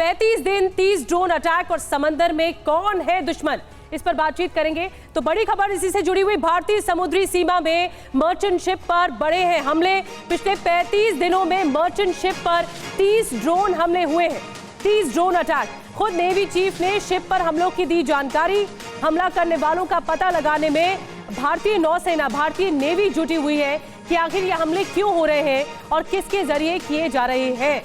35 दिन 30 drone attack और समंदर में कौन है दुश्मन, इस पर बातचीत करेंगे। तो बड़ी खबर इसी से जुड़ी हुई, भारतीय समुद्री सीमा में मर्चेंट शिप पर बड़े हैं हमले। पिछले 35 दिनों में मर्चेंट शिप पर 30 ड्रोन हमले हुए हैं, 30 ड्रोन अटैक। खुद नेवी चीफ ने शिप पर हमलों की दी जानकारी। हमला करने वालों का पता लगाने में भारतीय नौसेना, भारतीय नेवी जुटी हुई है कि आखिर ये हमले क्यों हो रहे हैं और किसके जरिए किए जा रहे हैं।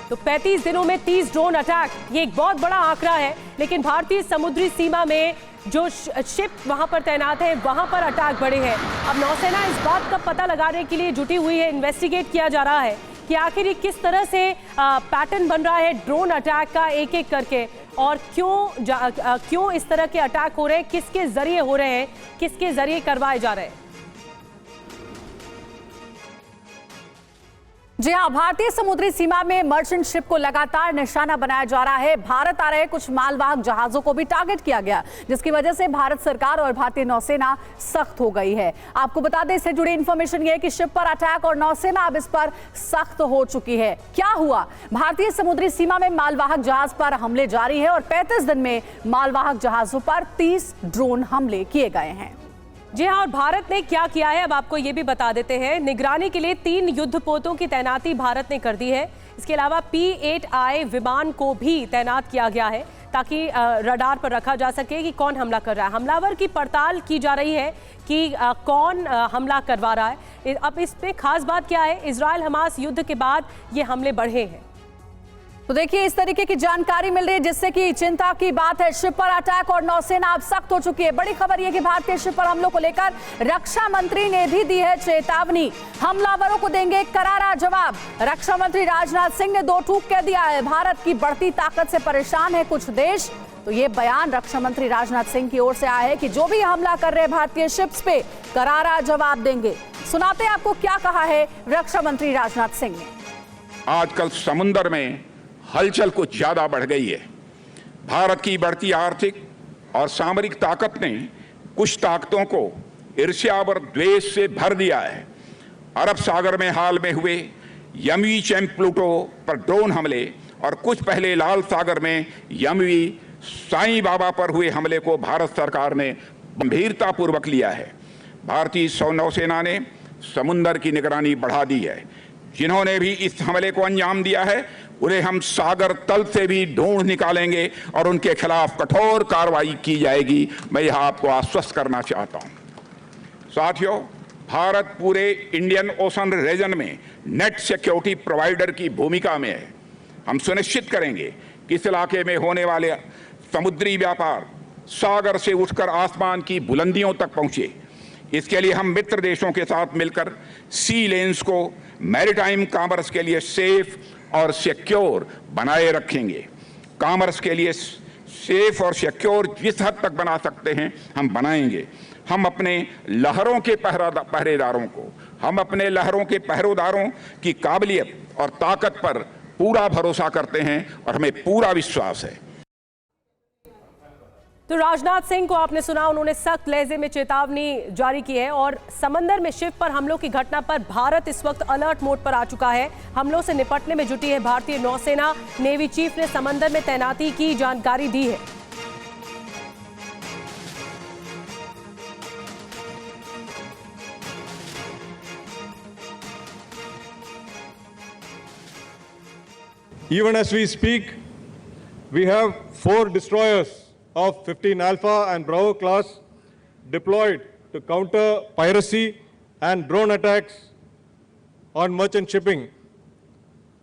तो 35 दिनों में 30 ड्रोन अटैक, ये एक बहुत बड़ा आंकड़ा है, लेकिन भारतीय समुद्री सीमा में जो शिप वहां पर तैनात है वहां पर अटैक बढ़े हैं। अब नौसेना इस बात का पता लगाने के लिए जुटी हुई है, इन्वेस्टिगेट किया जा रहा है कि आखिर ये किस तरह से पैटर्न बन रहा है ड्रोन अटैक का, एक एक करके, और क्यों इस तरह के अटैक हो रहे हैं, किसके जरिए हो रहे हैं, किसके जरिए करवाए जा रहे हैं। जी हाँ, भारतीय समुद्री सीमा में मर्चेंट शिप को लगातार निशाना बनाया जा रहा है। भारत आ रहे कुछ मालवाहक जहाजों को भी टारगेट किया गया, जिसकी वजह से भारत सरकार और भारतीय नौसेना सख्त हो गई है। आपको बता दें, इससे जुड़ी इंफॉर्मेशन ये है कि शिप पर अटैक और नौसेना अब इस पर सख्त हो चुकी है। क्या हुआ? भारतीय समुद्री सीमा में मालवाहक जहाज पर हमले जारी है और 35 दिन में मालवाहक जहाजों पर 30 ड्रोन हमले किए गए हैं। जी हाँ, और भारत ने क्या किया है अब आपको ये भी बता देते हैं। निगरानी के लिए 3 युद्धपोतों की तैनाती भारत ने कर दी है। इसके अलावा P-8I विमान को भी तैनात किया गया है ताकि रडार पर रखा जा सके कि कौन हमला कर रहा है। हमलावर की पड़ताल की जा रही है कि कौन हमला करवा रहा है। अब इसमें खास बात क्या है, इजराइल हमास युद्ध के बाद ये हमले बढ़े हैं। तो देखिए, इस तरीके की जानकारी मिल रही है जिससे कि चिंता की बात है। शिप पर अटैक और नौसेना अब सख्त हो चुकी है। बड़ी खबर यह कि भारतीय शिप पर हमलों को लेकर रक्षा मंत्री ने भी दी है चेतावनी। हमलावरों को देंगे करारा जवाब। रक्षा मंत्री राजनाथ सिंह ने 2 टूक कह दिया है। भारत की बढ़ती ताकत से परेशान है कुछ देश। तो ये बयान रक्षा मंत्री राजनाथ सिंह की ओर से आया है कि जो भी हमला कर रहे भारतीय शिप्स पे करारा जवाब देंगे। सुनाते हैं आपको क्या कहा है रक्षा मंत्री राजनाथ सिंह ने। आजकल समुद्र में हलचल कुछ ज्यादा बढ़ गई है। भारत की बढ़ती आर्थिक और सामरिक ताकत ने कुछ ताकतों को ईर्ष्या और द्वेष से भर दिया है। अरब सागर में हाल में हुए यमवी प्लूटो पर ड्रोन हमले और कुछ पहले लाल सागर में यमवी साईं बाबा पर हुए हमले को भारत सरकार ने गंभीरतापूर्वक लिया है। भारतीय नौसेना ने समुद्र की निगरानी बढ़ा दी है। जिन्होंने भी इस हमले को अंजाम दिया है उन्हें हम सागर तल से भी ढूंढ निकालेंगे और उनके खिलाफ कठोर कार्रवाई की जाएगी। मैं यह आपको आश्वस्त करना चाहता हूं। साथियों, भारत पूरे इंडियन ओशन रीजन में नेट सिक्योरिटी प्रोवाइडर की भूमिका में है। हम सुनिश्चित करेंगे कि इस इलाके में होने वाले समुद्री व्यापार सागर से उठकर आसमान की बुलंदियों तक पहुंचे। इसके लिए हम मित्र देशों के साथ मिलकर सी लेन्स को मैरीटाइम कॉमर्स के लिए सेफ और सिक्योर बनाए रखेंगे। कॉमर्स के लिए सेफ और सिक्योर जिस हद तक बना सकते हैं हम बनाएंगे। हम अपने लहरों के पहरेदारों की काबिलियत और ताकत पर पूरा भरोसा करते हैं और हमें पूरा विश्वास है। तो राजनाथ सिंह को आपने सुना, उन्होंने सख्त लहजे में चेतावनी जारी की है और समंदर में शिप पर हमलों की घटना पर भारत इस वक्त अलर्ट मोड पर आ चुका है। हमलों से निपटने में जुटी है भारतीय नौसेना। नेवी चीफ ने समंदर में तैनाती की जानकारी दी है। Even as we speak, we have 4 destroyers of 15 Alpha and Bravo class deployed to counter piracy and drone attacks on merchant shipping.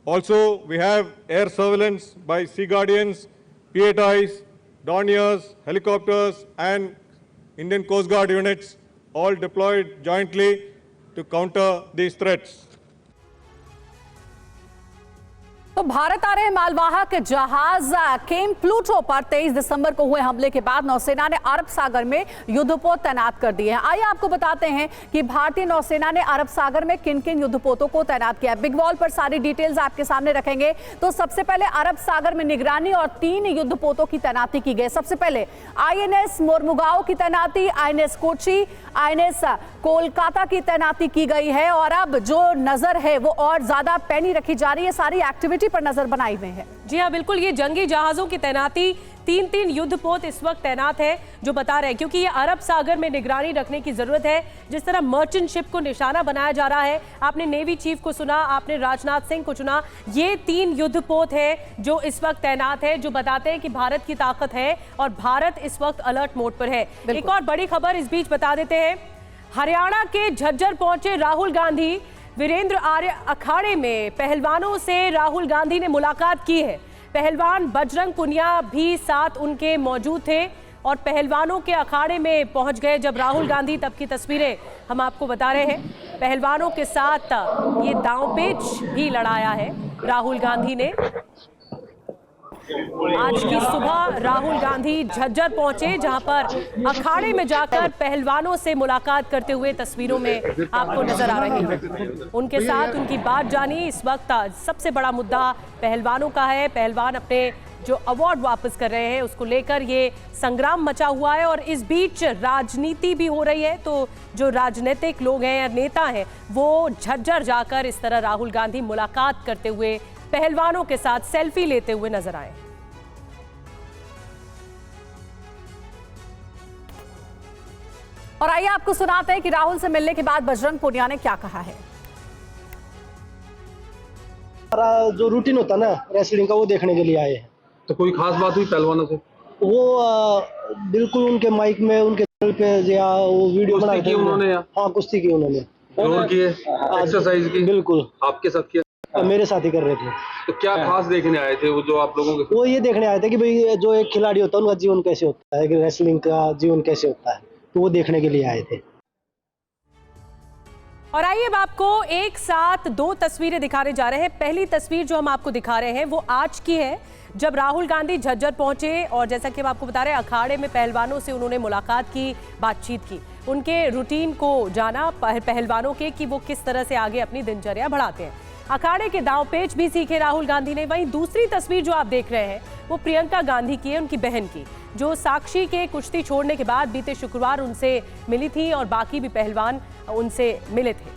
Also, we have air surveillance by Sea Guardians, P-8Is, Dorniers, helicopters and Indian Coast Guard units all deployed jointly to counter these threats. तो भारत आ रहे मालवाहक जहाज केम Pluto पर 23 दिसंबर को हुए हमले के बाद नौसेना ने अरब सागर में युद्धपोत तैनात कर दिए हैं। आइए आपको बताते हैं कि भारतीय नौसेना ने अरब सागर में किन किन युद्धपोतों को तैनात किया है। बिग वॉल पर सारी डिटेल्स आपके सामने रखेंगे। तो सबसे पहले अरब सागर में निगरानी और 3 युद्धपोतों की तैनाती की गई। सबसे पहले INS मोरमुगाओ की तैनाती, INS कोची, INS कोलकाता की तैनाती की गई है और अब जो नजर है वो और ज्यादा पैनी रखी जा रही है, सारी एक्टिविटी पर नजर बनाई हुई है। जी हाँ, बिल्कुल। ये जंगी जहाजों की तैनाती 3 युद्धपोत इस वक्त तैनात है, जो बता रहे हैं, क्योंकि ये अरब सागर में निगरानी रखने की जरूरत है। जिस तरह मर्चेंट शिप को निशाना बनाया जा रहा है, आपने नेवी चीफ को सुना, आपने राजनाथ सिंह को चुना, ये 3 युद्धपोत है जो इस वक्त तैनात है, जो बताते हैं कि भारत की ताकत है और भारत इस वक्त अलर्ट मोड पर है। एक और बड़ी खबर इस बीच बता देते हैं, हरियाणा के झज्जर पहुंचे राहुल गांधी। वीरेंद्र आर्य अखाड़े में पहलवानों से राहुल गांधी ने मुलाकात की है। पहलवान बजरंग पुनिया भी साथ उनके मौजूद थे और पहलवानों के अखाड़े में पहुंच गए जब राहुल गांधी, तब की तस्वीरें हम आपको बता रहे हैं। पहलवानों के साथ ये दांवपेच भी लड़ाया है राहुल गांधी ने। आज की सुबह राहुल गांधी झज्जर पहुंचे, जहां पर अखाड़े में जाकर पहलवानों से मुलाकात करते हुए तस्वीरों में आपको नजर आ रहे हैं। उनके साथ उनकी बात जानी। इस वक्त सबसे बड़ा मुद्दा पहलवानों का है। पहलवान अपने जो अवार्ड वापस कर रहे हैं उसको लेकर ये संग्राम मचा हुआ है और इस बीच राजनीति भी हो रही है। तो जो राजनीतिक लोग हैं या नेता हैं वो झज्जर जाकर इस तरह राहुल गांधी मुलाकात करते हुए पहलवानों के साथ सेल्फी लेते हुए नजर आए। और आइए आपको सुनाते हैं कि राहुल से मिलने के बाद बजरंग पुनिया ने क्या कहा है। जो रूटीन होता ना रेसलिंग का, वो देखने के लिए आए हैं। तो कोई खास बात हुई पहलवानों से? वो बिल्कुल उनके माइक में, उनके चैनल पे या वो वीडियो बना के उन्होंने, हाँ कुश्ती की उन्होंने, जोर किए, एक्सरसाइज की। बिल्कुल आपके साथ किया? मेरे साथ ही कर रहे थे। तो क्या खास देखने आए थे वो जो आप लोगों के? वो ये देखने आए थे कि भाई जो एक खिलाड़ी होता है उनका जीवन कैसे होता है, कि रेसलिंग का जीवन कैसे होता है, तो वो देखने के लिए आए थे। और आइए अब आपको एक साथ 2 तस्वीरें दिखाने जा रहे हैं। पहली तस्वीर जो हम आपको दिखा रहे हैं वो आज की है, जब राहुल गांधी झज्जर पहुंचे और जैसा कि हम आपको बता रहे हैं अखाड़े में पहलवानों से उन्होंने मुलाकात की, बातचीत की, उनके रूटीन को जाना पहलवानों के कि वो किस तरह से आगे अपनी दिनचर्या बढ़ाते हैं। अखाड़े के दांवपेच भी सीखे राहुल गांधी ने। वहीं दूसरी तस्वीर जो आप देख रहे हैं वो प्रियंका गांधी की है, उनकी बहन की, जो साक्षी के कुश्ती छोड़ने के बाद बीते शुक्रवार उनसे मिली थी और बाकी भी पहलवान उनसे मिले थे।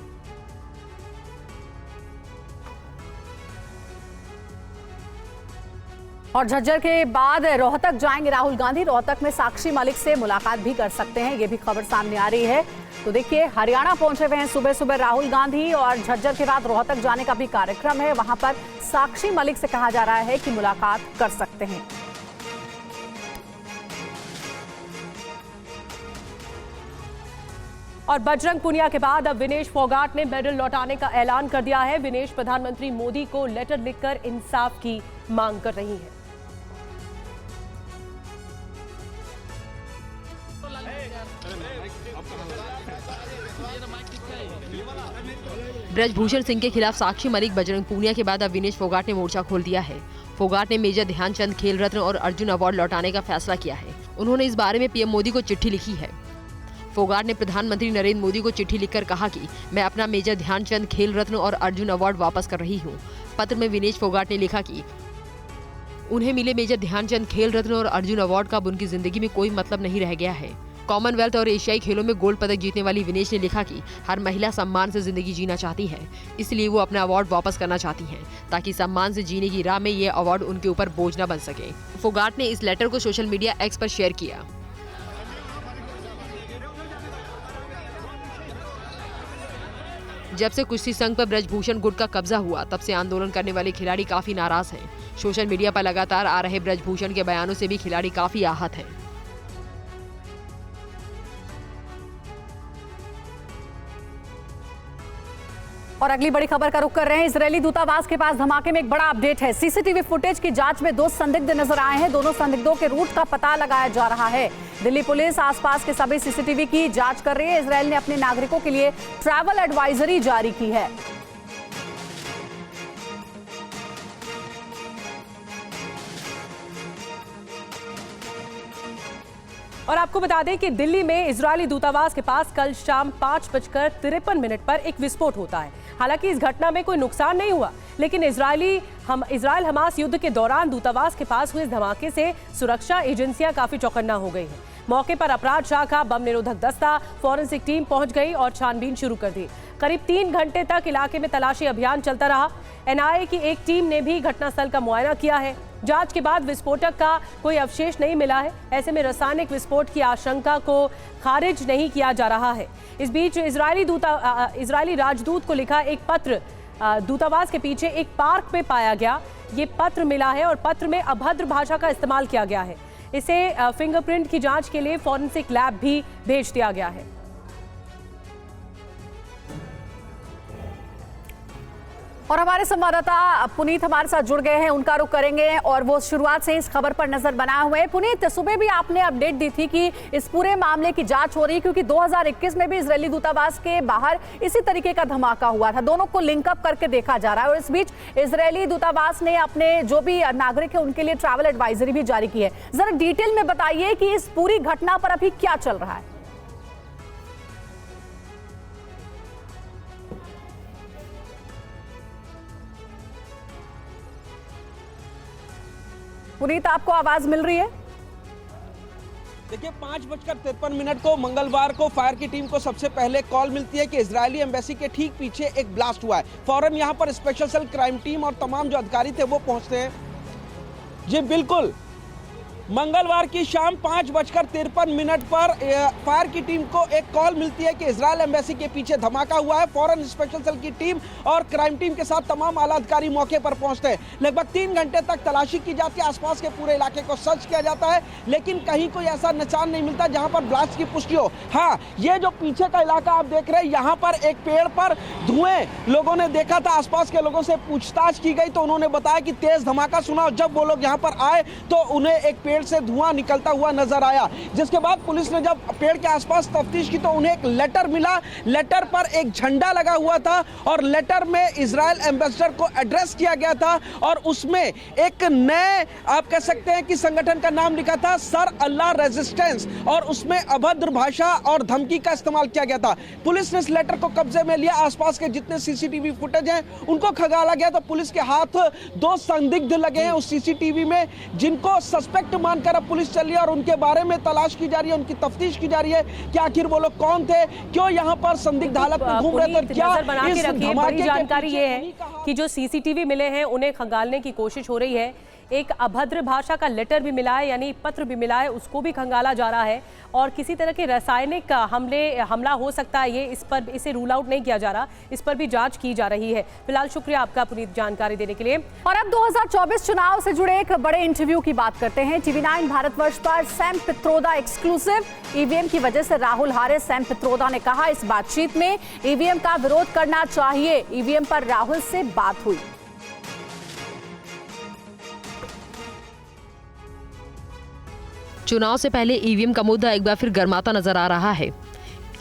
और झज्जर के बाद रोहतक जाएंगे राहुल गांधी। रोहतक में साक्षी मलिक से मुलाकात भी कर सकते हैं, ये भी खबर सामने आ रही है। तो देखिए, हरियाणा पहुंचे हुए हैं सुबह सुबह राहुल गांधी और झज्जर के बाद रोहतक जाने का भी कार्यक्रम है। वहां पर साक्षी मलिक से कहा जा रहा है कि मुलाकात कर सकते हैं। और बजरंग पुनिया के बाद अब विनेश फोगाट ने मेडल लौटाने का ऐलान कर दिया है। विनेश प्रधानमंत्री मोदी को लेटर लिखकर इंसाफ की मांग कर रही है। ब्रजभूषण सिंह के खिलाफ साक्षी मलिक, बजरंग पूनिया के बाद अब विनेश फोगाट ने मोर्चा खोल दिया है। फोगाट ने मेजर ध्यानचंद खेल रत्न और अर्जुन अवार्ड लौटाने का फैसला किया है। उन्होंने इस बारे में पीएम मोदी को चिट्ठी लिखी है। फोगाट ने प्रधानमंत्री नरेंद्र मोदी को चिट्ठी लिखकर कहा कि मैं अपना मेजर ध्यानचंद खेल रत्न और अर्जुन अवार्ड वापस कर रही हूं। पत्र में विनेश फोगाट ने लिखा कि उन्हें मिले मेजर ध्यानचंद खेल रत्न और अर्जुन अवार्ड का अब उनकी जिंदगी में कोई मतलब नहीं रह गया है। कॉमनवेल्थ और एशियाई खेलों में गोल्ड पदक जीतने वाली विनेश ने लिखा कि हर महिला सम्मान से जिंदगी जीना चाहती है, इसलिए वो अपना अवार्ड वापस करना चाहती हैं, ताकि सम्मान से जीने की राह में ये अवार्ड उनके ऊपर बोझ न बन सके। फोगाट ने इस लेटर को सोशल मीडिया एक्स पर शेयर किया। जब से कुश्ती संघ पर ब्रजभूषण गुट का कब्जा हुआ, तब से आंदोलन करने वाले खिलाड़ी काफी नाराज हैं। सोशल मीडिया पर लगातार आ रहे ब्रजभूषण के बयानों से भी खिलाड़ी काफी आहत हैं। और अगली बड़ी खबर का रुख कर रहे हैं। इजरायली दूतावास के पास धमाके में एक बड़ा अपडेट है। सीसीटीवी फुटेज की जांच में 2 संदिग्ध नजर आए हैं। दोनों संदिग्धों के रूट का पता लगाया जा रहा है। दिल्ली पुलिस आसपास के सभी सीसीटीवी की जांच कर रही है। इजरायल ने अपने नागरिकों के लिए ट्रैवल एडवाइजरी जारी की है। और आपको बता दें कि दिल्ली में इजरायली दूतावास के पास कल शाम 5:53 पर एक विस्फोट होता है। हालांकि इस घटना में कोई नुकसान नहीं हुआ, लेकिन इजरायल हमास युद्ध के दौरान दूतावास के पास हुए धमाके से सुरक्षा एजेंसियां काफी चौकन्ना हो गई हैं। मौके पर अपराध शाखा, बम निरोधक दस्ता, फॉरेंसिक टीम पहुंच गई और छानबीन शुरू कर दी। करीब 3 घंटे तक इलाके में तलाशी अभियान चलता रहा। एनआईए की एक टीम ने भी घटनास्थल का मुआयना किया है। जांच के बाद विस्फोटक का कोई अवशेष नहीं मिला है। ऐसे में रासायनिक विस्फोट की आशंका को खारिज नहीं किया जा रहा है। इस बीच इजरायली राजदूत को लिखा एक पत्र दूतावास के पीछे एक पार्क में पाया गया। ये पत्र मिला है और पत्र में अभद्र भाषा का इस्तेमाल किया गया है। इसे फिंगरप्रिंट की जांच के लिए फॉरेंसिक लैब भी भेज दिया गया है। और हमारे संवाददाता पुनीत हमारे साथ जुड़ गए हैं, उनका रुख करेंगे और वो शुरुआत से इस खबर पर नजर बनाए हुए हैं। पुनीत, सुबह भी आपने अपडेट दी थी कि इस पूरे मामले की जांच हो रही है, क्योंकि 2021 में भी इजरायली दूतावास के बाहर इसी तरीके का धमाका हुआ था। दोनों को लिंकअप करके देखा जा रहा है और इस बीच इजरायली दूतावास ने अपने जो भी नागरिक है उनके लिए ट्रैवल एडवाइजरी भी जारी की है। जरा डिटेल में बताइए कि इस पूरी घटना पर अभी क्या चल रहा है। पुनीत, आपको आवाज मिल रही है? देखिए, 5:53 को मंगलवार को फायर की टीम को सबसे पहले कॉल मिलती है कि इजरायली एम्बेसी के ठीक पीछे एक ब्लास्ट हुआ है। फौरन यहां पर स्पेशल सेल क्राइम टीम और तमाम जो अधिकारी थे वो पहुंचते हैं। जी बिल्कुल, मंगलवार की शाम 5:53 पर फायर की टीम को एक कॉल मिलती है कि इजरायल एम्बेसी के पीछे धमाका हुआ है। फौरन स्पेशल सेल की टीम और क्राइम टीम के साथ तमाम आला अधिकारी मौके पर पहुंचते हैं। लगभग 3 घंटे तक तलाशी की जाती है, आसपास के पूरे इलाके को सर्च किया जाता है, लेकिन कहीं कोई ऐसा निशान नहीं मिलता जहां पर ब्लास्ट की पुष्टि हो। हाँ, ये जो पीछे का इलाका आप देख रहे हैं, यहाँ पर एक पेड़ पर धुएं लोगों ने देखा था। आसपास के लोगों से पूछताछ की गई तो उन्होंने बताया कि तेज धमाका सुना और जब वो लोग यहाँ पर आए तो उन्हें एक पेड़ से धुआं निकलता हुआ नजर आया। जिसके बाद पुलिस ने जब पेड़ के आसपास तफ्तीश की तो उन्हें एक लेटर मिला। लेटर पर एक झंडा लगा हुआ था और लेटर में इजरायल एम्बेसडर को एड्रेस किया गया था और उसमें एक नए आप कह सकते हैं कि संगठन का नाम लिखा था, सर अल्लाह रेजिस्टेंस, और उसमें अभद्र भाषा और धमकी का इस्तेमाल किया गया था। पुलिस ने इस लेटर को कब्जे में लिया। आसपास के जितने सीसीटीवी फुटेज हैं उनको खंगाला गया तो पुलिस के हाथ 2 संदिग्ध लगे हैं उस सीसीटीवी में, जिनको सस्पेक्ट मानकर अब पुलिस चल रही है और उनके बारे में तलाश की जा रही है, उनकी तफ्तीश की जा रही है कि आखिर वो लोग कौन थे, क्यों यहाँ पर संदिग्ध हालत में घूम रहे थे। क्या इस धमाके की जानकारी ये है कि जो सीसीटीवी मिले हैं उन्हें खंगालने की कोशिश हो रही है। एक अभद्र भाषा का लेटर भी मिला है, यानी पत्र भी मिला है, उसको भी खंगाला जा रहा है और किसी तरह के रासायनिक हमला हो सकता है, इसे रूल आउट नहीं किया जा रहा, इस पर भी जांच की जा रही है। फिलहाल शुक्रिया आपका पुनीत जानकारी देने के लिए। और अब 2024 चुनाव से जुड़े एक बड़े इंटरव्यू की बात करते हैं। TV9 भारतवर्ष पर सैम पित्रोदा एक्सक्लूसिव। ईवीएम की वजह से राहुल हारे, सैम पित्रोदा ने कहा इस बातचीत में ईवीएम का विरोध करना चाहिए। ईवीएम पर राहुल से बात हुई। चुनाव से पहले ईवीएम का मुद्दा एक बार फिर गर्माता नजर आ रहा है।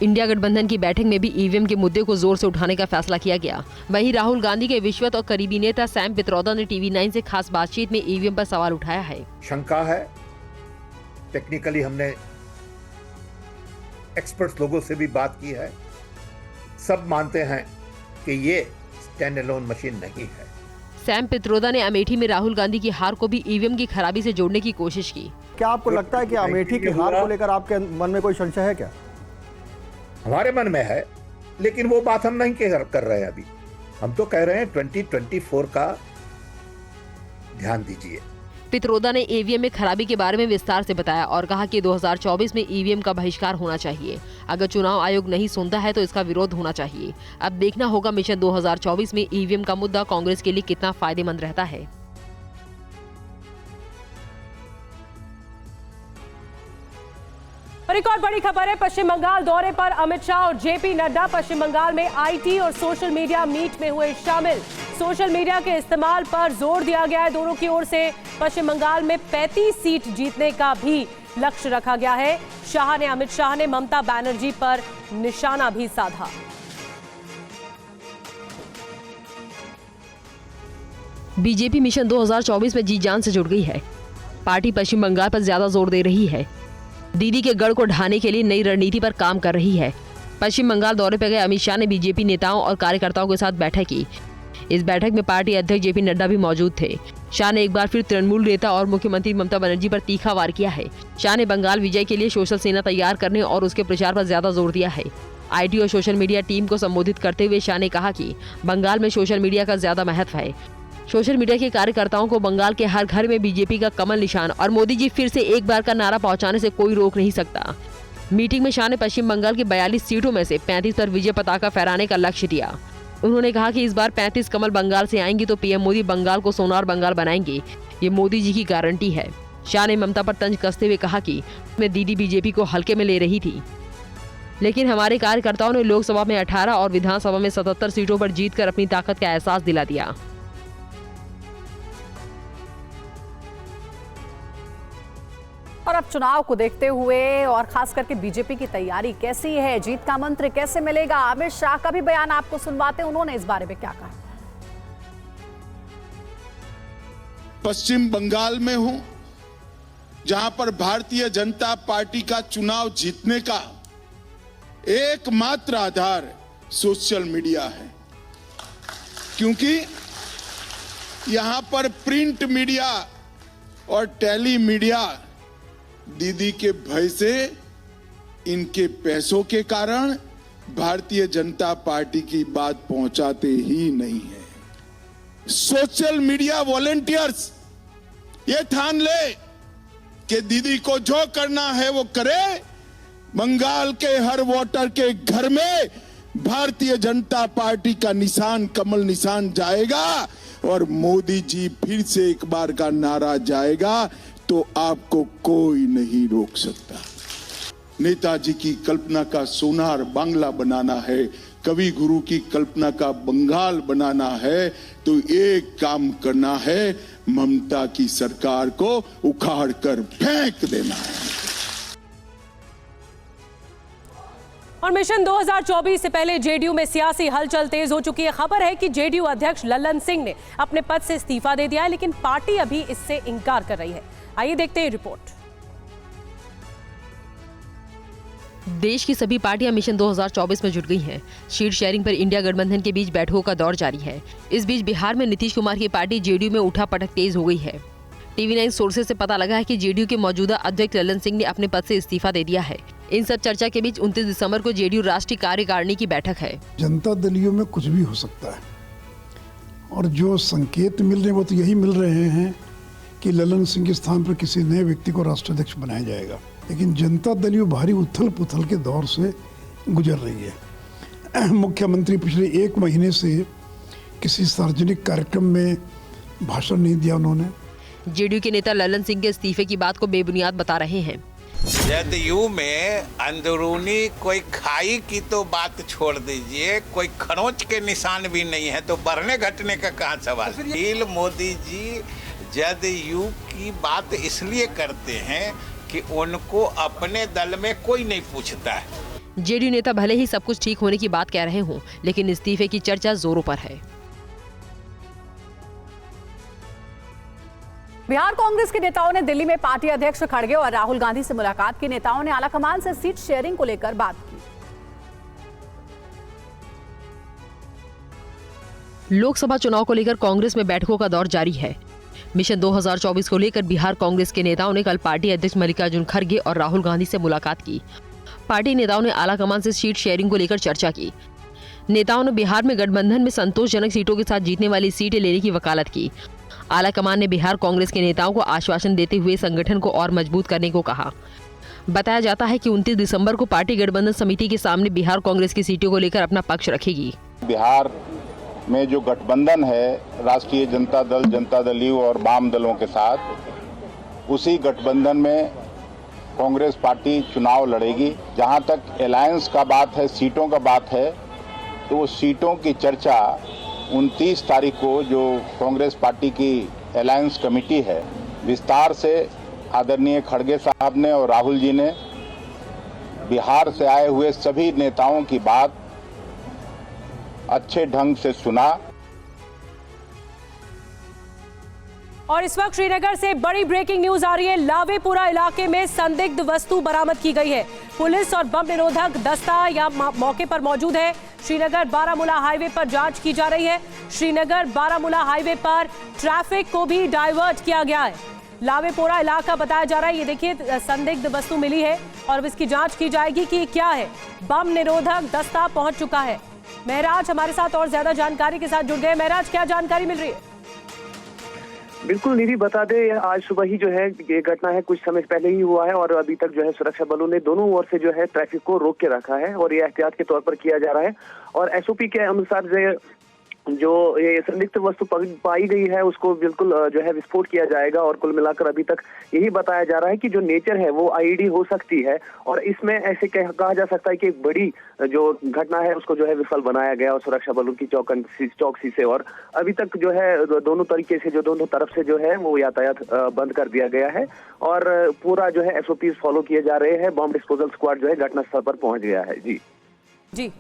इंडिया गठबंधन की बैठक में भी ईवीएम के मुद्दे को जोर से उठाने का फैसला किया गया। वहीं राहुल गांधी के विश्वस्त और करीबी नेता सैम पित्रोदा ने TV9 से खास बातचीत में ईवीएम पर सवाल उठाया है। शंका है, टेक्निकली हमने एक्सपर्ट्स लोगों से भी बात की है, सब मानते हैं कि ये स्टैंड अलोन मशीन नहीं है। सैम पित्रोदा ने अमेठी में राहुल गांधी की हार को भी ईवीएम की खराबी से जोड़ने की कोशिश की। क्या आपको लगता है कि अमेठी की हार को लेकर आपके मन में कोई संशय है क्या? हमारे मन में है, लेकिन वो बात हम नहीं कर रहे हैं अभी। हम तो कह रहे हैं 2024 का ध्यान दीजिए। पित्रोदा ने ईवीएम में खराबी के बारे में विस्तार से बताया और कहा कि 2024 में ईवीएम का बहिष्कार होना चाहिए। अगर चुनाव आयोग नहीं सुनता है तो इसका विरोध होना चाहिए। अब देखना होगा मिशन 2024 में ईवीएम का मुद्दा कांग्रेस के लिए कितना फायदेमंद रहता है। और एक और बड़ी खबर है, पश्चिम बंगाल दौरे पर अमित शाह और जेपी नड्डा पश्चिम बंगाल में आईटी और सोशल मीडिया मीट में हुए शामिल। सोशल मीडिया के इस्तेमाल पर जोर दिया गया है दोनों की ओर से। पश्चिम बंगाल में 35 सीट जीतने का भी लक्ष्य रखा गया है। अमित शाह ने ममता बनर्जी पर निशाना भी साधा। बीजेपी मिशन 2024 में जी जान से जुट गई है। पार्टी पश्चिम बंगाल पर ज्यादा जोर दे रही है। दीदी के गढ़ को ढाने के लिए नई रणनीति पर काम कर रही है। पश्चिम बंगाल दौरे पर गए अमित शाह ने बीजेपी नेताओं और कार्यकर्ताओं के साथ बैठक की। इस बैठक में पार्टी अध्यक्ष जेपी नड्डा भी मौजूद थे। शाह ने एक बार फिर तृणमूल नेता और मुख्यमंत्री ममता बनर्जी पर तीखा वार किया है। शाह ने बंगाल विजय के लिए सोशल सेना तैयार करने और उसके प्रचार पर ज्यादा जोर दिया है। आईटी और सोशल मीडिया टीम को संबोधित करते हुए शाह ने कहा कि बंगाल में सोशल मीडिया का ज्यादा महत्व है। सोशल मीडिया के कार्यकर्ताओं को बंगाल के हर घर में बीजेपी का कमल निशान और मोदी जी फिर से एक बार का नारा पहुंचाने से कोई रोक नहीं सकता। मीटिंग में शाह ने पश्चिम बंगाल की 42 सीटों में से 35 पर विजय पताका फहराने का लक्ष्य दिया। उन्होंने कहा कि इस बार 35 कमल बंगाल से आएंगी तो पीएम मोदी बंगाल को सोनार बंगाल बनाएंगे, ये मोदी जी की गारंटी है। शाह ने ममता पर तंज कसते हुए कहा कि दीदी बीजेपी को हल्के में ले रही थी, लेकिन हमारे कार्यकर्ताओं ने लोकसभा में 18 और विधानसभा में 77 सीटों पर जीतकर अपनी ताकत का एहसास दिला दिया। और अब चुनाव को देखते हुए और खास करके बीजेपी की तैयारी कैसी है, जीत का मंत्र कैसे मिलेगा, अमित शाह का भी बयान आपको सुनवाते हैं, उन्होंने इस बारे में क्या कहा। पश्चिम बंगाल में हूं, जहां पर भारतीय जनता पार्टी का चुनाव जीतने का एकमात्र आधार सोशल मीडिया है, क्योंकि यहां पर प्रिंट मीडिया और टेली मीडिया दीदी के भय से, इनके पैसों के कारण भारतीय जनता पार्टी की बात पहुंचाते ही नहीं है। सोशल मीडिया वॉलंटियर्स ये ठान ले कि दीदी को जो करना है वो करे, बंगाल के हर वोटर के घर में भारतीय जनता पार्टी का निशान, कमल निशान जाएगा और मोदी जी फिर से एक बार का नारा जाएगा तो आपको कोई नहीं रोक सकता। नेताजी की कल्पना का सोनार बांग्ला बनाना है, कवि गुरु की कल्पना का बंगाल बनाना है, तो एक काम करना है, ममता की सरकार को उखाड़ कर फेंक देना है। और मिशन 2024 से पहले जेडीयू में सियासी हलचल तेज हो चुकी है। खबर है कि जेडीयू अध्यक्ष लल्लन सिंह ने अपने पद से इस्तीफा दे दिया है, लेकिन पार्टी अभी इससे इनकार कर रही है। आइए देखते हैं रिपोर्ट। देश की सभी पार्टियां मिशन 2024 में जुट गई हैं। सीट शेयरिंग पर इंडिया गठबंधन के बीच बैठकों का दौर जारी है। इस बीच बिहार में नीतीश कुमार की पार्टी जेडीयू में उठापटक तेज हो गई है। टीवी 9 सोर्सेज से पता लगा है कि जेडीयू के मौजूदा अध्यक्ष लल्लन सिंह ने अपने पद से इस्तीफा दे दिया है। इन सब चर्चा के बीच 29 दिसंबर को जेडीयू राष्ट्रीय कार्यकारिणी की बैठक है। जनता दलियों में कुछ भी हो सकता है और जो संकेत मिल रहे हैं वो तो यही मिल रहे हैं कि लल्लन सिंह के स्थान पर किसी नए व्यक्ति को राष्ट्राध्यक्ष बनाया जाएगा, लेकिन जनता दलियों भारी उथल पुथल के दौर से गुजर रही है। मुख्यमंत्री पिछले 1 महीने से किसी सार्वजनिक कार्यक्रम में भाषण नहीं दिया उन्होंने। जेडीयू के नेता लल्लन सिंह के इस्तीफे की बात को बेबुनियाद बता रहे हैं। जदयू में अंदरूनी कोई खाई की तो बात छोड़ दीजिए, कोई खरोंच के निशान भी नहीं है, तो बढ़ने घटने का कहाँ सवाल। मोदी जी जदयू की बात इसलिए करते हैं कि उनको अपने दल में कोई नहीं पूछता है। जेडीयू नेता भले ही सब कुछ ठीक होने की बात कह रहे हों, लेकिन इस्तीफे की चर्चा जोरों पर है। बिहार कांग्रेस के नेताओं ने दिल्ली में पार्टी अध्यक्ष खड़गे और राहुल गांधी से मुलाकात की। नेताओं ने आलाकमान से सीट शेयरिंग को लेकर बात की। लोकसभा चुनाव को लेकर कांग्रेस में बैठकों का दौर जारी है। मिशन 2024 को लेकर बिहार कांग्रेस के नेताओं ने कल पार्टी अध्यक्ष मल्लिकार्जुन खड़गे और राहुल गांधी से मुलाकात की। पार्टी नेताओं ने आलाकमान से सीट शेयरिंग को लेकर चर्चा की। नेताओं ने बिहार में गठबंधन में संतोषजनक सीटों के साथ जीतने वाली सीटें लेने की वकालत की। आलाकमान ने बिहार कांग्रेस के नेताओं को आश्वासन देते हुए संगठन को और मजबूत करने को कहा। बताया जाता है कि 29 दिसंबर को पार्टी गठबंधन समिति के सामने बिहार कांग्रेस की सीटों को लेकर अपना पक्ष रखेगी। बिहार में जो गठबंधन है राष्ट्रीय जनता दल, जनता दल यू और वाम दलों के साथ, उसी गठबंधन में कांग्रेस पार्टी चुनाव लड़ेगी। जहां तक अलायंस का बात है, सीटों का बात है, तो सीटों की चर्चा 29 तारीख को जो कांग्रेस पार्टी की अलायंस कमेटी है, विस्तार से आदरणीय खड़गे साहब ने और राहुल जी ने बिहार से आए हुए सभी नेताओं की बात अच्छे ढंग से सुना। और इस वक्त श्रीनगर से बड़ी ब्रेकिंग न्यूज आ रही है। लावेपुरा इलाके में संदिग्ध वस्तु बरामद की गई है। पुलिस और बम निरोधक दस्ता यहां मौके पर मौजूद है। श्रीनगर बारामूला हाईवे पर जांच की जा रही है। श्रीनगर बारामूला हाईवे पर ट्रैफिक को भी डाइवर्ट किया गया है। लावेपुरा इलाका बताया जा रहा है। ये देखिए संदिग्ध वस्तु मिली है और अब इसकी जांच की जाएगी कि क्या है। बम निरोधक दस्ता पहुंच चुका है। महराज हमारे साथ और ज्यादा जानकारी के साथ जुड़ गए। महराज, क्या जानकारी मिल रही है? बिल्कुल निधि, बता दे आज सुबह ही जो है ये घटना है, कुछ समय पहले ही हुआ है और अभी तक जो है सुरक्षा बलों ने दोनों ओर से जो है ट्रैफिक को रोक के रखा है और ये एहतियात के तौर पर किया जा रहा है। और एसओपी के अनुसार जो ये संदिग्ध वस्तु पाई गई है उसको बिल्कुल जो है विस्फोट किया जाएगा। और कुल मिलाकर अभी तक यही बताया जा रहा है कि जो नेचर है वो आईईडी हो सकती है और इसमें ऐसे कहा जा सकता है कि एक बड़ी जो घटना है उसको जो है विफल बनाया गया और सुरक्षा बलों की चौकसी से। और अभी तक जो है दोनों तरीके से, जो दोनों तरफ से जो है वो यातायात बंद कर दिया गया है और पूरा जो है एसओपी फॉलो किए जा रहे हैं। बम डिस्पोजल स्क्वाड जो है घटनास्थल पर पहुंच गया है। जी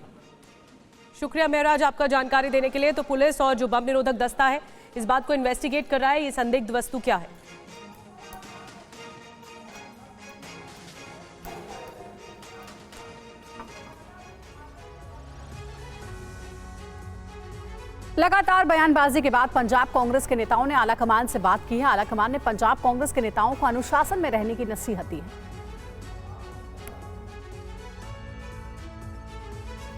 शुक्रिया महराज आपका जानकारी देने के लिए। तो पुलिस और जो बम निरोधक दस्ता है इस बात को इन्वेस्टिगेट कर रहा है, ये संदिग्ध वस्तु क्या है। लगातार बयानबाजी के बाद पंजाब कांग्रेस के नेताओं ने आलाकमान से बात की है। आलाकमान ने पंजाब कांग्रेस के नेताओं को अनुशासन में रहने की नसीहत दी है।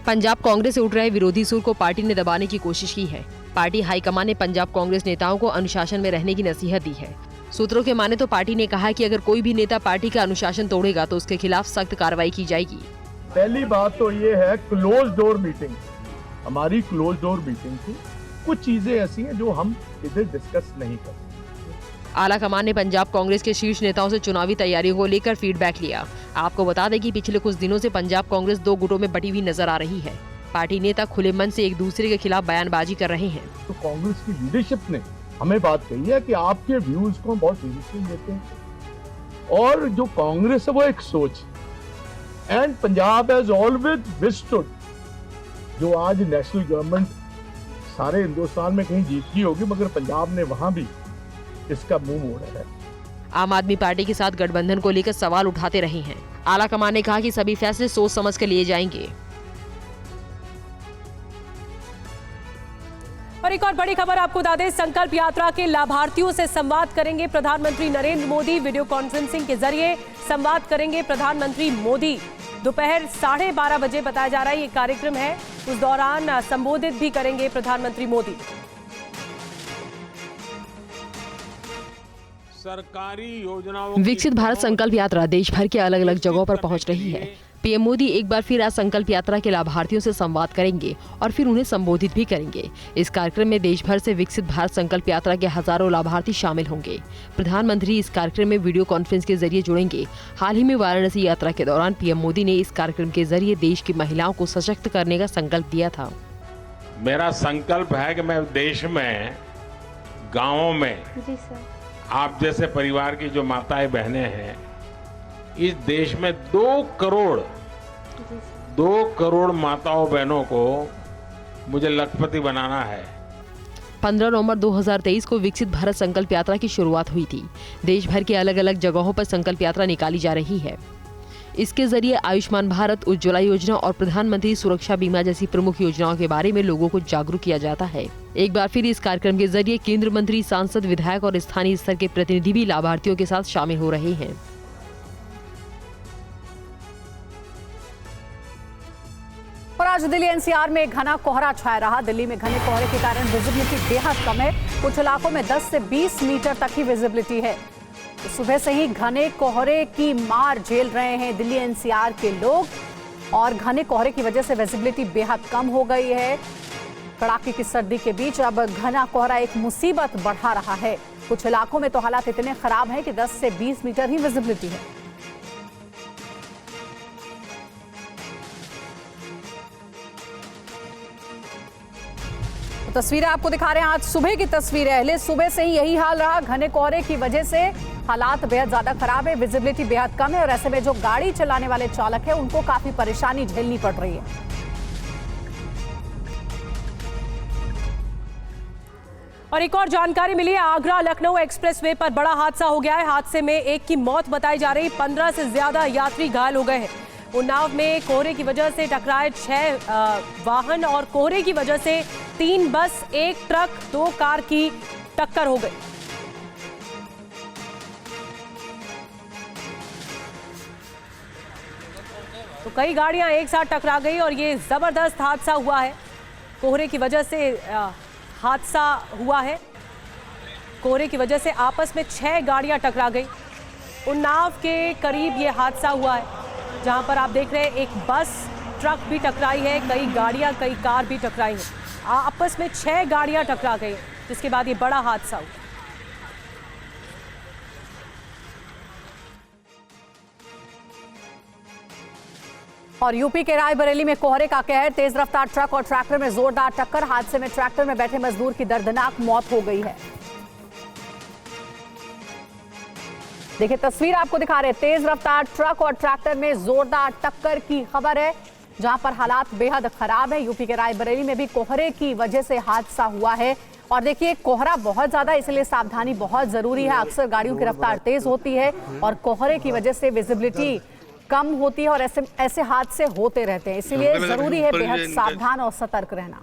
पंजाब कांग्रेस से उठ रहे विरोधी सुर को पार्टी ने दबाने की कोशिश की है। पार्टी हाईकमान ने पंजाब कांग्रेस नेताओं को अनुशासन में रहने की नसीहत दी है। सूत्रों के माने तो पार्टी ने कहा है कि अगर कोई भी नेता पार्टी का अनुशासन तोड़ेगा तो उसके खिलाफ सख्त कार्रवाई की जाएगी। पहली बात तो ये है, क्लोज डोर मीटिंग, हमारी क्लोज डोर मीटिंग थी। कुछ चीजें ऐसी हैं जो हम इधर डिस्कस नहीं कर सकते। आलाकमान ने पंजाब कांग्रेस के शीर्ष नेताओं से चुनावी तैयारियों को लेकर फीडबैक लिया। आपको बता दें कि पिछले कुछ दिनों से पंजाब कांग्रेस दो गुटों में बटी हुई नजर आ रही है। पार्टी नेता खुले मन से एक दूसरे के खिलाफ बयानबाजी कर रहे हैं। तो कांग्रेस की लीडरशिप ने हमें बात कही है कि आपके व्यूज को बहुत सीरियसली लेते हैं और जो कांग्रेस है वो एक सोच, एंड पंजाब हैज ऑलवेज विस्टूड। जो आज नेशनल गवर्नमेंट सारे हिंदुस्तान में कहीं जीतती होगी मगर पंजाब ने वहां भी इसका मुंह मोड़ा है। आम आदमी पार्टी के साथ गठबंधन को लेकर सवाल उठाते रहे हैं। आलाकमान ने कहा कि सभी फैसले सोच समझ कर लिए जाएंगे। और एक और बड़ी खबर आपको बता दें, संकल्प यात्रा के लाभार्थियों से संवाद करेंगे प्रधानमंत्री नरेंद्र मोदी। वीडियो कॉन्फ्रेंसिंग के जरिए संवाद करेंगे प्रधानमंत्री मोदी। दोपहर 12:30 बजे बताया जा रहा है ये कार्यक्रम है। उस दौरान संबोधित भी करेंगे प्रधानमंत्री मोदी। सरकारी योजनाओं विकसित भारत संकल्प यात्रा देश भर के अलग अलग जगहों पर पहुंच रही है। पीएम मोदी एक बार फिर आज संकल्प यात्रा के लाभार्थियों से संवाद करेंगे और फिर उन्हें संबोधित भी करेंगे। इस कार्यक्रम में देश भर से विकसित भारत संकल्प यात्रा के हजारों लाभार्थी शामिल होंगे। प्रधानमंत्री इस कार्यक्रम में वीडियो कॉन्फ्रेंस के जरिए जुड़ेंगे। हाल ही में वाराणसी यात्रा के दौरान पीएम मोदी ने इस कार्यक्रम के जरिए देश की महिलाओं को सशक्त करने का संकल्प दिया था। मेरा संकल्प है कि मैं देश में गाँवों में आप जैसे परिवार की जो माताएं बहनें हैं, इस देश में 2 करोड़ माताओं बहनों को मुझे लखपति बनाना है। 15 नवंबर 2023 को विकसित भारत संकल्प यात्रा की शुरुआत हुई थी। देश भर के अलग अलग जगहों पर संकल्प यात्रा निकाली जा रही है। इसके जरिए आयुष्मान भारत, उज्ज्वला योजना और प्रधानमंत्री सुरक्षा बीमा जैसी प्रमुख योजनाओं के बारे में लोगों को जागरूक किया जाता है। एक बार फिर इस कार्यक्रम के जरिए केंद्रीय मंत्री, सांसद, विधायक और स्थानीय स्तर के प्रतिनिधि भी लाभार्थियों के साथ शामिल हो रहे हैं। और आज दिल्ली एनसीआर में घना कोहरा छाया रहा। दिल्ली में घने कोहरे के कारण विजिबिलिटी बेहद कम है। कुछ इलाकों में 10 से 20 मीटर तक ही विजिबिलिटी है। तो सुबह से ही घने कोहरे की मार झेल रहे हैं दिल्ली एनसीआर के लोग और घने कोहरे की वजह से विजिबिलिटी बेहद कम हो गई है। कड़ाके की सर्दी के बीच अब घना कोहरा एक मुसीबत बढ़ा रहा है। कुछ इलाकों में तो हालात इतने खराब हैं कि 10 से 20 मीटर ही विजिबिलिटी है। तो तस्वीरें आपको दिखा रहे हैं, आज सुबह की तस्वीरें। पहले सुबह से ही यही हाल रहा। घने कोहरे की वजह से हालात बेहद ज्यादा खराब है, विजिबिलिटी बेहद कम है और ऐसे में जो गाड़ी चलाने वाले चालक है उनको काफी परेशानी झेलनी पड़ रही है। और एक और जानकारी मिली है, आगरा लखनऊ एक्सप्रेसवे पर बड़ा हादसा हो गया है। हादसे में एक की मौत बताई जा रही, 15 से ज्यादा यात्री घायल हो गए हैं। उन्नाव में कोहरे की वजह से टकराए 6 वाहन और कोहरे की वजह से 3 बस, 1 ट्रक, 2 कार की टक्कर हो गई। तो कई गाड़ियां एक साथ टकरा गई और ये जबरदस्त हादसा हुआ है। कोहरे की वजह से हादसा हुआ है। कोहरे की वजह से आपस में 6 गाड़ियां टकरा गई। उन्नाव के करीब ये हादसा हुआ है, जहां पर आप देख रहे हैं एक बस, ट्रक भी टकराई है, कई गाड़ियां, कई कार भी टकराई हैं। आपस में 6 गाड़ियां टकरा गई, जिसके बाद ये बड़ा हादसा हुआ। और यूपी के रायबरेली में कोहरे का कहर, तेज रफ्तार ट्रक और ट्रैक्टर में जोरदार टक्कर। हादसे में ट्रैक्टर में बैठे मजदूर की दर्दनाक मौत हो गई है। देखिए तस्वीर आपको दिखा रहे, तेज रफ्तार ट्रक और ट्रैक्टर में जोरदार टक्कर की खबर है, जहां पर हालात बेहद खराब है। यूपी के रायबरेली में भी कोहरे की वजह से हादसा हुआ है। और देखिए कोहरा बहुत ज्यादा, इसलिए सावधानी बहुत जरूरी है। अक्सर गाड़ियों की रफ्तार तेज होती है और कोहरे की वजह से विजिबिलिटी कम होती है और ऐसे हादसे होते रहते हैं, इसलिए जरूरी है बेहद सावधान और सतर्क रहना।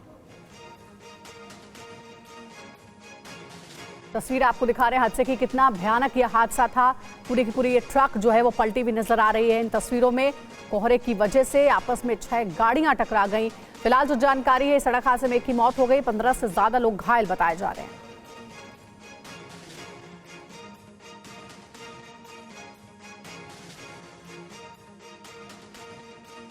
तस्वीर आपको दिखा रहे हैं हादसे की, कितना भयानक यह हादसा था। पूरी की पूरी ये ट्रक जो है वो पलटी भी नजर आ रही है इन तस्वीरों में। कोहरे की वजह से आपस में 6 गाड़ियां टकरा गई। फिलहाल जो जानकारी है, सड़क हादसे में एक की मौत हो गई, 15 से ज्यादा लोग घायल बताए जा रहे हैं।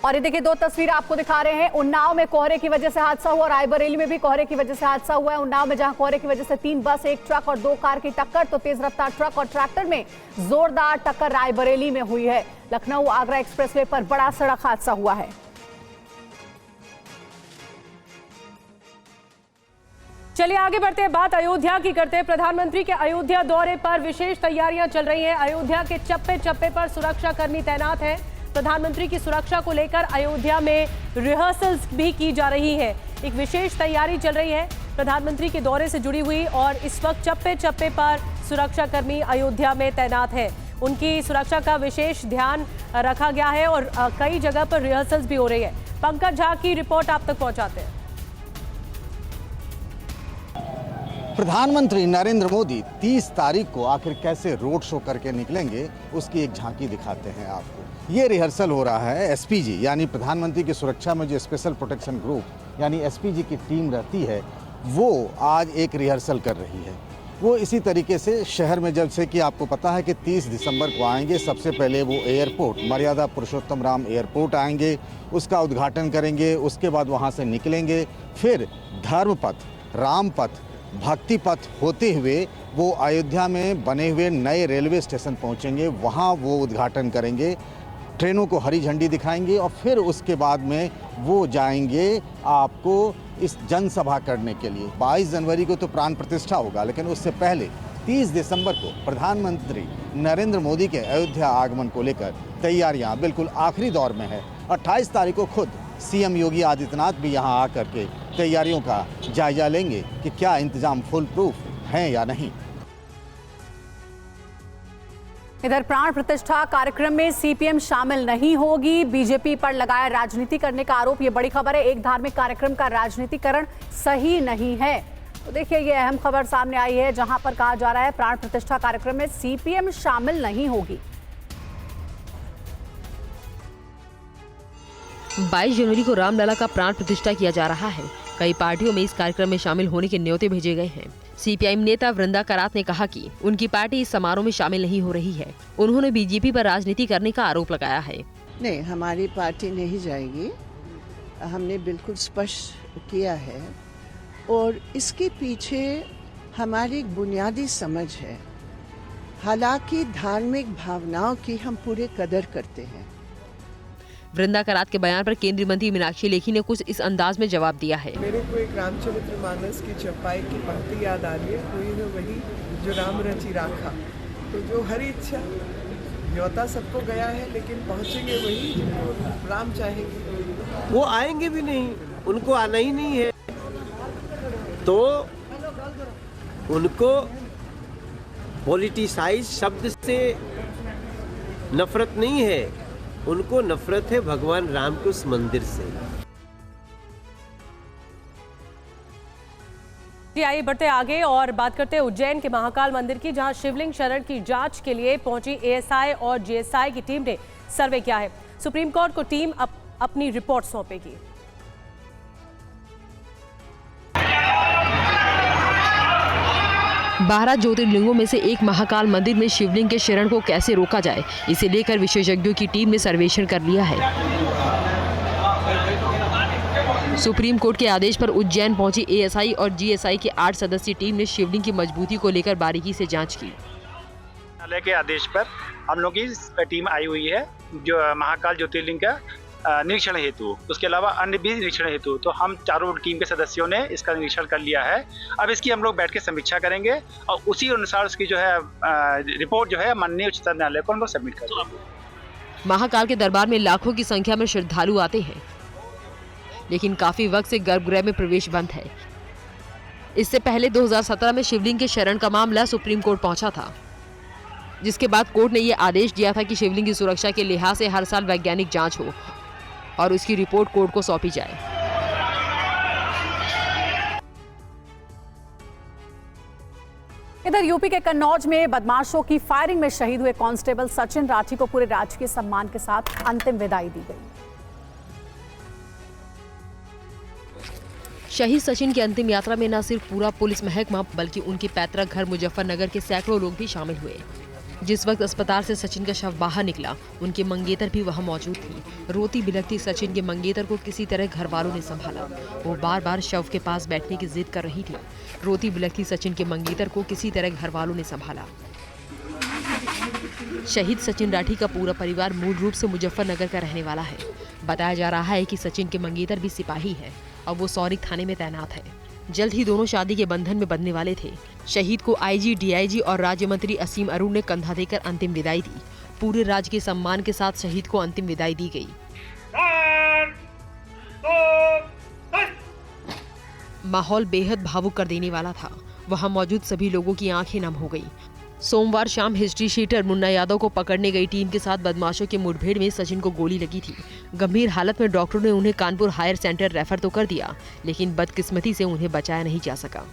और ये देखिए 2 तस्वीर आपको दिखा रहे हैं। उन्नाव में कोहरे की वजह से हादसा हुआ, रायबरेली में भी कोहरे की वजह से हादसा हुआ है। उन्नाव में जहां कोहरे की वजह से 3 बस, 1 ट्रक और 2 कार की टक्कर, तो तेज रफ्तार ट्रक और ट्रैक्टर में जोरदार टक्कर रायबरेली में हुई है। लखनऊ आगरा एक्सप्रेसवे पर बड़ा सड़क हादसा हुआ है। चलिए आगे बढ़ते हैं, बात अयोध्या की करते हैं। प्रधानमंत्री के अयोध्या दौरे पर विशेष तैयारियां चल रही हैं। अयोध्या के चप्पे चप्पे पर सुरक्षा कर्मी तैनात हैं। प्रधानमंत्री की सुरक्षा को लेकर अयोध्या में रिहर्सल्स भी की जा रही है। एक विशेष तैयारी चल रही है प्रधानमंत्री के दौरे से जुड़ी हुई, और इस वक्त चप्पे चप्पे पर सुरक्षा कर्मी अयोध्या में तैनात है। उनकी सुरक्षा का विशेष ध्यान रखा गया है और कई जगह पर रिहर्सल्स भी हो रही है। पंकज झा की रिपोर्ट आप तक पहुंचाते हैं। प्रधानमंत्री नरेंद्र मोदी 30 तारीख को आखिर कैसे रोड शो करके निकलेंगे, उसकी एक झांकी दिखाते हैं आपको। ये रिहर्सल हो रहा है एसपीजी, यानी प्रधानमंत्री की सुरक्षा में जो स्पेशल प्रोटेक्शन ग्रुप यानी एसपीजी की टीम रहती है, वो आज एक रिहर्सल कर रही है। वो इसी तरीके से शहर में, जब से कि आपको पता है कि 30 दिसंबर को आएंगे, सबसे पहले वो एयरपोर्ट मर्यादा पुरुषोत्तम राम एयरपोर्ट आएंगे, उसका उद्घाटन करेंगे, उसके बाद वहाँ से निकलेंगे, फिर धर्मपथ, रामपथ, भक्ति पथ होते हुए वो अयोध्या में बने हुए नए रेलवे स्टेशन पहुंचेंगे, वहां वो उद्घाटन करेंगे, ट्रेनों को हरी झंडी दिखाएंगे और फिर उसके बाद में वो जाएंगे आपको इस जनसभा करने के लिए। 22 जनवरी को तो प्राण प्रतिष्ठा होगा, लेकिन उससे पहले 30 दिसंबर को प्रधानमंत्री नरेंद्र मोदी के अयोध्या आगमन को लेकर तैयारियां बिल्कुल आखिरी दौर में है। 28 तारीख को खुद सीएम योगी आदित्यनाथ भी यहां आकर के तैयारियों का जायजा लेंगे कि क्या इंतजाम फुल प्रूफ हैं या नहीं। इधर प्राण प्रतिष्ठा कार्यक्रम में सीपीएम शामिल नहीं होगी, बीजेपी पर लगाया राजनीति करने का आरोप। ये बड़ी खबर है, एक धार्मिक कार्यक्रम का राजनीतिकरण सही नहीं है। तो देखिए ये अहम खबर सामने आई है, जहां पर कहा जा रहा है प्राण प्रतिष्ठा कार्यक्रम में सीपीएम शामिल नहीं होगी। 22 जनवरी को रामलला का प्राण प्रतिष्ठा किया जा रहा है। कई पार्टियों में इस कार्यक्रम में शामिल होने के न्योते भेजे गए हैं। सीपीआईएम नेता वृंदा करात ने कहा कि उनकी पार्टी इस समारोह में शामिल नहीं हो रही है। उन्होंने बीजेपी पर राजनीति करने का आरोप लगाया है। नहीं, हमारी पार्टी नहीं जाएगी, हमने बिल्कुल स्पष्ट किया है और इसके पीछे हमारी एक बुनियादी समझ है। हालांकि धार्मिक भावनाओं की हम पूरे कदर करते हैं। वृंदा करात के बयान पर केंद्रीय मंत्री मीनाक्षी लेखी ने कुछ इस अंदाज में जवाब दिया है। मेरे को एक रामचरितमानस की चौपाई की पंक्ति याद आ रही है, कोई न वही जो राम रचि राखा। तो जो हरी इच्छा न्योता सबको गया है, लेकिन पहुंचेंगे वही जिनको राम चाहेंगे। वो आएंगे भी नहीं, उनको आना ही नहीं है। तो उनको पॉलिटिसाइज शब्द से नफरत नहीं है, उनको नफरत है भगवान राम के उस मंदिर से। आइए बढ़ते आगे और बात करते हैं उज्जैन के महाकाल मंदिर की, जहां शिवलिंग शरण की जांच के लिए पहुंची एएसआई और जीएसआई की टीम ने सर्वे किया है। सुप्रीम कोर्ट को टीम अपनी रिपोर्ट सौंपेगी। बारह ज्योतिर्लिंगों में से एक महाकाल मंदिर में शिवलिंग के शरण को कैसे रोका जाए, इसे लेकर विशेषज्ञों की टीम ने सर्वेक्षण कर लिया है। सुप्रीम कोर्ट के आदेश पर उज्जैन पहुंची एएसआई और जीएसआई की 8 सदस्यीय टीम ने शिवलिंग की मजबूती को लेकर बारीकी से जांच की। न्यायालय के आदेश पर हम लोग की टीम आई हुई है जो महाकाल ज्योतिर्लिंग का निरीक्षण हेतु, उसके अलावा अन्य भी निरीक्षण हेतु। तो हम चारों टीम के सदस्यों ने इसका निरीक्षण कर लिया है। अब इसकी हम लोग बैठ के समीक्षा करेंगे और उसी अनुसार उसकी जो है रिपोर्ट जो है माननीय उच्चतम न्यायालय को हम लोग सबमिट करेंगे। महाकाल के दरबार में लाखों की संख्या में श्रद्धालु आते हैं, लेकिन काफी वक्त से गर्भगृह में प्रवेश बंद है। इससे पहले 2017 में शिवलिंग के शरण का मामला सुप्रीम कोर्ट पहुंचा था, जिसके बाद कोर्ट ने यह आदेश दिया था कि शिवलिंग की सुरक्षा के लिहाज से हर साल वैज्ञानिक जांच हो और उसकी रिपोर्ट कोर्ट को सौंपी जाए। इधर यूपी के कन्नौज में बदमाशों की फायरिंग में शहीद हुए कांस्टेबल सचिन राठी को पूरे राजकीय सम्मान के साथ अंतिम विदाई दी गई। शहीद सचिन की अंतिम यात्रा में न सिर्फ पूरा पुलिस महकमा बल्कि उनके पैतृक घर मुजफ्फरनगर के सैकड़ों लोग भी शामिल हुए। जिस वक्त अस्पताल से सचिन का शव बाहर निकला, उनकी मंगेतर भी वहां मौजूद थी। रोती बिलखती सचिन के मंगेतर को किसी तरह घर वालों ने संभाला। वो बार बार शव के पास बैठने की जिद कर रही थी। रोती बिलखती सचिन के मंगेतर को किसी तरह घर वालों ने संभाला। शहीद सचिन राठी का पूरा परिवार मूल रूप से मुजफ्फरनगर का रहने वाला है। बताया जा रहा है कि सचिन के मंगेतर भी सिपाही है और वो सौरिक थाने में तैनात है। जल्द ही दोनों शादी के बंधन में बंधने वाले थे। शहीद को आईजी, डीआईजी और राज्य मंत्री असीम अरुण ने कंधा देकर अंतिम विदाई दी। पूरे राज्य के सम्मान के साथ शहीद को अंतिम विदाई दी गई। माहौल बेहद भावुक कर देने वाला था। वहां मौजूद सभी लोगों की आंखें नम हो गई। सोमवार शाम हिस्ट्री शीटर मुन्ना यादव को पकड़ने गई टीम के साथ बदमाशों की मुठभेड़ में सचिन को गोली लगी थी। गंभीर हालत में डॉक्टरों ने उन्हें कानपुर हायर सेंटर रेफर तो कर दिया, लेकिन बदकिस्मती से उन्हें बचाया नहीं जा सका।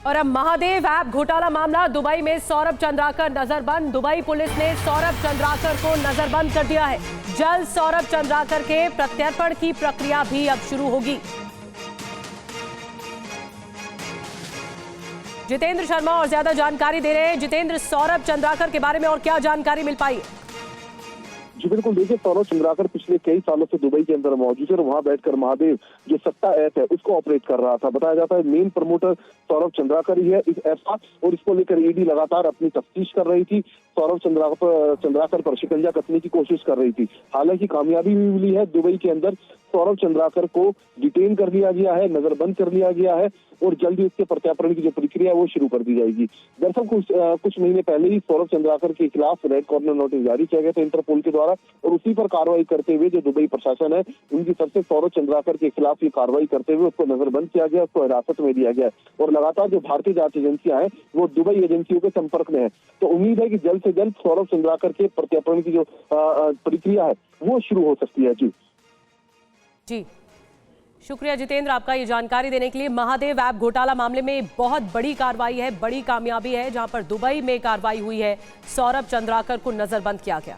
और अब महादेव ऐप घोटाला मामला, दुबई में सौरभ चंद्राकर नजरबंद। दुबई पुलिस ने सौरभ चंद्राकर को नजरबंद कर दिया है। जल्द सौरभ चंद्राकर के प्रत्यर्पण की प्रक्रिया भी अब शुरू होगी। जितेंद्र शर्मा और ज्यादा जानकारी दे रहे हैं। जितेंद्र, सौरभ चंद्राकर के बारे में और क्या जानकारी मिल पाई है? जी बिल्कुल, देखिए सौरभ चंद्राकर पिछले कई सालों से दुबई के अंदर मौजूद है और वहां बैठकर महादेव जो सट्टा ऐप है उसको ऑपरेट कर रहा था। बताया जाता है मेन प्रमोटर सौरभ चंद्राकर ही है इस ऐप का और इसको लेकर ईडी लगातार अपनी तफ्तीश कर रही थी। सौरभ चंद्राकर पर शिकंजा कसने की कोशिश कर रही थी, हालांकि कामयाबी भी मिली है। दुबई के अंदर सौरभ चंद्राकर को डिटेन कर लिया गया है, नजरबंद कर लिया गया है और जल्दी उसके प्रत्यार्पण की जो प्रक्रिया है वो शुरू कर दी जाएगी। दरअसल कुछ महीने पहले ही सौरभ चंद्राकर के खिलाफ रेड कॉर्नर नोटिस जारी किया गया था इंटरपोल के द्वारा और उसी पर कार्रवाई करते हुए जो दुबई प्रशासन है उनकी तरफ से सौरभ चंद्राकर के खिलाफ ये कार्रवाई करते हुए उसको नजरबंद किया गया, उसको हिरासत में लिया गया और लगातार जो भारतीय जांच एजेंसियां हैं वो दुबई एजेंसियों के संपर्क में है। तो उम्मीद है कि जल्द से जल्द सौरभ चंद्राकर के प्रत्यार्पण की जो प्रक्रिया है वो शुरू हो सकती है। जी शुक्रिया जितेंद्र आपका ये जानकारी देने के लिए। महादेव ऐप घोटाला मामले में बहुत बड़ी कार्रवाई है, बड़ी कामयाबी है, जहां पर दुबई में कार्रवाई हुई है। सौरभ चंद्राकर को नजरबंद किया गया।